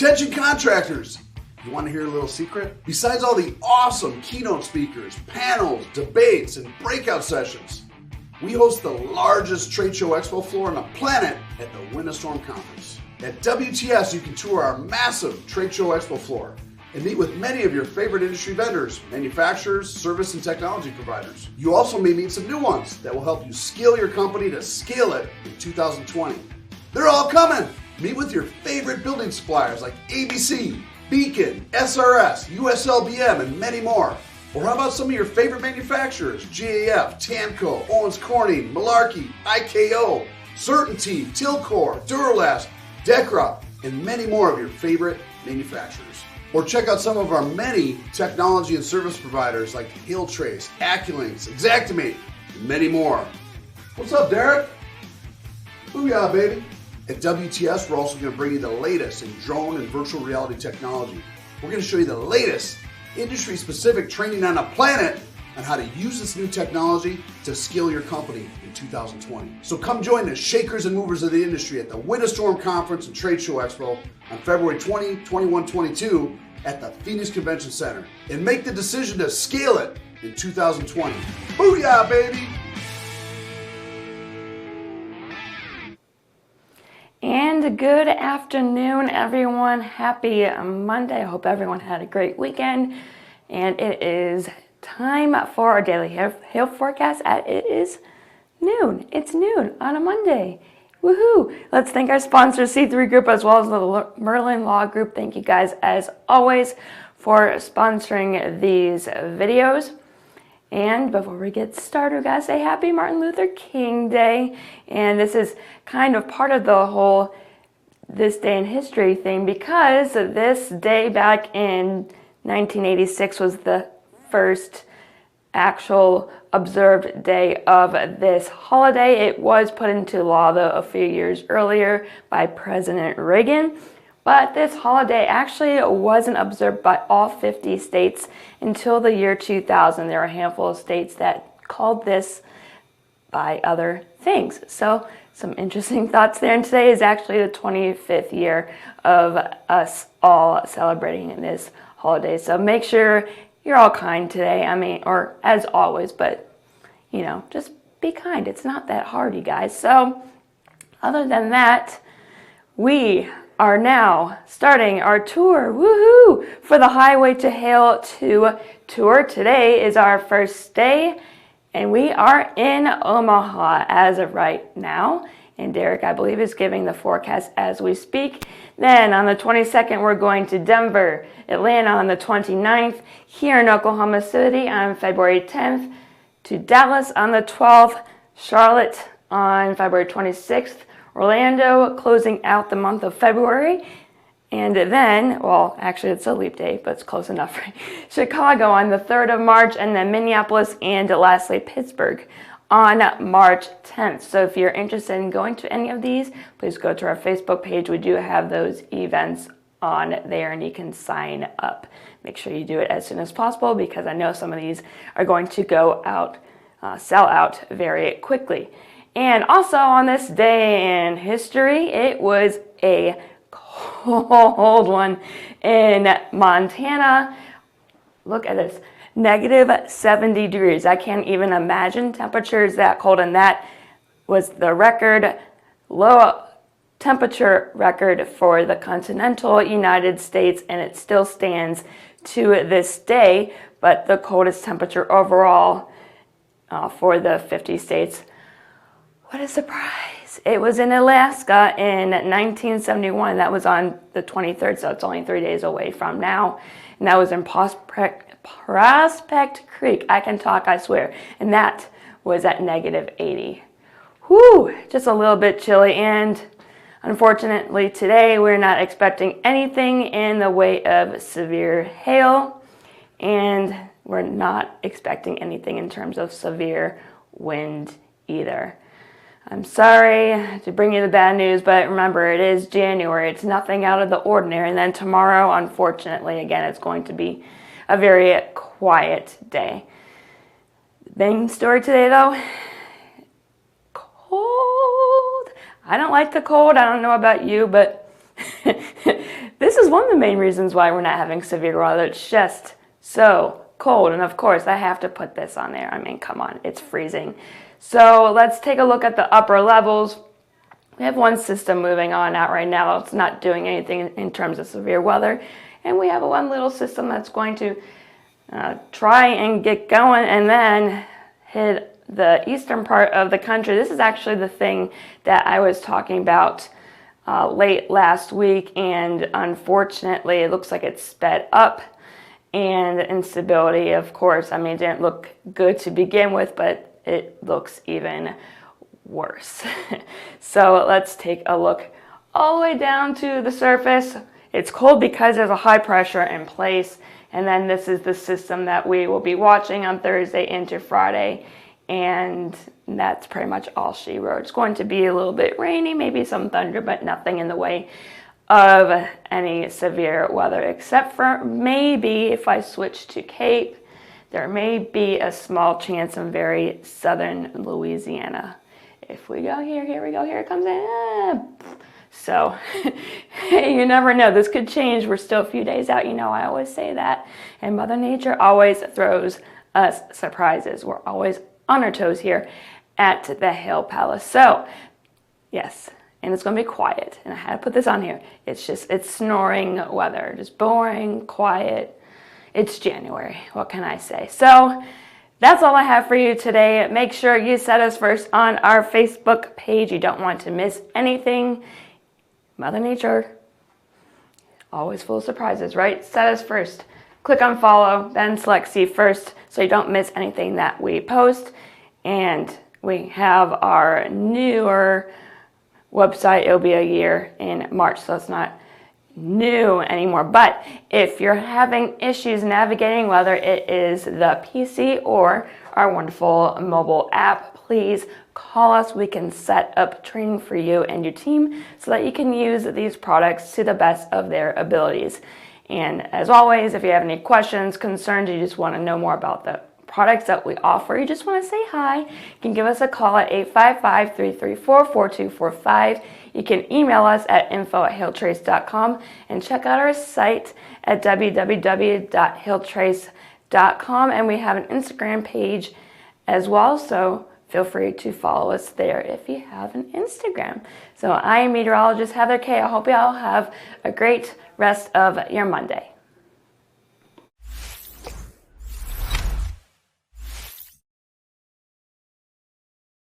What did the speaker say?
Attention contractors! You want to hear a little secret? Besides all the awesome keynote speakers, panels, debates, and breakout sessions, we host the largest trade show expo floor on the planet at the Windstorm Conference. At WTS, you can tour our massive trade show expo floor and meet with many of your favorite industry vendors, manufacturers, service, and technology providers. You also may meet some new ones that will help you scale your company to scale it in 2020. They're all coming! Meet with your favorite building suppliers like ABC, Beacon, SRS, USLBM, and many more. Or how about some of your favorite manufacturers? GAF, TAMCO, Owens Corning, Malarkey, IKO, Certainty, Tilcor, Duralast, Decra, and many more of your favorite manufacturers. Or check out some of our many technology and service providers like Hilltrace, Acculinks, Xactimate, and many more. What's up, Derek? Booyah, baby. At WTS, we're also going to bring you the latest in drone and virtual reality technology. We're going to show you the latest industry-specific training on the planet on how to use this new technology to scale your company in 2020. So come join the shakers and movers of the industry at the Windstorm Conference and Trade Show Expo on February 20, 21, 22 at the Phoenix Convention Center and make the decision to scale it in 2020. Booyah, baby! And good afternoon, everyone. Happy Monday. I hope everyone had a great weekend. And it is time for our daily hail forecast. It is noon. It's noon on a Monday. Woohoo! Let's thank our sponsor, C3 Group, as well as the Merlin Law Group. Thank you guys, as always, for sponsoring these videos. And before we get started, we gotta say happy Martin Luther King Day. And this is kind of part of the whole this day in history thing, because this day back in 1986 was the first actual observed day of this holiday. It was put into law though a few years earlier by President Reagan. But this holiday actually wasn't observed by all 50 states until the year 2000. There are a handful of states that called this by other things. So some interesting thoughts there. And today is actually the 25th year of us all celebrating this holiday. So make sure you're all kind today. I mean, or as always, but you know, just be kind. It's not that hard, you guys. So other than that, we are now starting our tour, woohoo, for the Highway to Hail 2 tour. Today is our first day, and we are in Omaha as of right now. And Derek, I believe, is giving the forecast as we speak. Then on the 22nd, we're going to Denver, Atlanta on the 29th, here in Oklahoma City on February 10th, to Dallas on the 12th, Charlotte on February 26th, Orlando closing out the month of February, and then, well, actually it's a leap day, but it's close enough, right? Chicago on the 3rd of March, and then Minneapolis, and lastly Pittsburgh on March 10th. So if you're interested in going to any of these, please go to our Facebook page. We do have those events on there, and you can sign up. Make sure you do it as soon as possible, because I know some of these are going to go out, sell out very quickly. And also on this day in history, it was a cold one in Montana. Look at this, negative 70 degrees. I can't even imagine temperatures that cold, and that was the record, low temperature record for the continental United States, and it still stands to this day, but the coldest temperature overall for the 50 states. What a surprise. It was in Alaska in 1971. That was on the 23rd, so it's only 3 days away from now. And that was in Prospect Creek. I can talk, I swear. And that was at negative 80. Whew, just a little bit chilly. And unfortunately today we're not expecting anything in the way of severe hail. And we're not expecting anything in terms of severe wind either. I'm sorry to bring you the bad news, but remember, it is January. It's nothing out of the ordinary. And then tomorrow, unfortunately, again, it's going to be a very quiet day. Main story today, though, cold. I don't like the cold. I don't know about you, but This is one of the main reasons why we're not having severe weather. It's just so cold. And of course, I have to put this on there. I mean, come on, it's freezing. So let's take a look at the upper levels. We have one system moving on out right now. It's not doing anything in terms of severe weather. And we have one little system that's going to try and get going and then hit the eastern part of the country. This is actually the thing that I was talking about late last week, and unfortunately it looks like it's sped up. And the instability, of course, I mean, it didn't look good to begin with, but it looks even worse. So let's take a look all the way down to the surface. It's cold because there's a high pressure in place. And then this is the system that we will be watching on Thursday into Friday. And that's pretty much all she wrote. It's going to be a little bit rainy, maybe some thunder, but nothing in the way of any severe weather, except for maybe if I switch to Cape, there may be a small chance in very southern Louisiana. If we go here we go, here it comes in. So you never know, this could change. We're still a few days out, you know, I always say that. And Mother Nature always throws us surprises. We're always on our toes here at the Hail Palace. So yes, and it's going to be quiet. And I had to put this on here. It's snoring weather, just boring, quiet. It's January. What can I say? So that's all I have for you today. Make sure you set us first on our Facebook page. You don't want to miss anything. Mother Nature, always full of surprises, right? Set us first. Click on follow, then select see first so you don't miss anything that we post. And we have our newer website. It'll be a year in March, so it's not new anymore. But if you're having issues navigating, whether it is the PC or our wonderful mobile app, please call us. We can set up training for you and your team so that you can use these products to the best of their abilities. And as always, if you have any questions, concerns, you just want to know more about the products that we offer, you just want to say hi, you can give us a call at 855-334-4245. You can email us at info@hailtrace.com and check out our site at www.hailtrace.com. And we have an Instagram page as well, so feel free to follow us there if you have an Instagram. So I am meteorologist Heather Kay. I hope you all have a great rest of your Monday.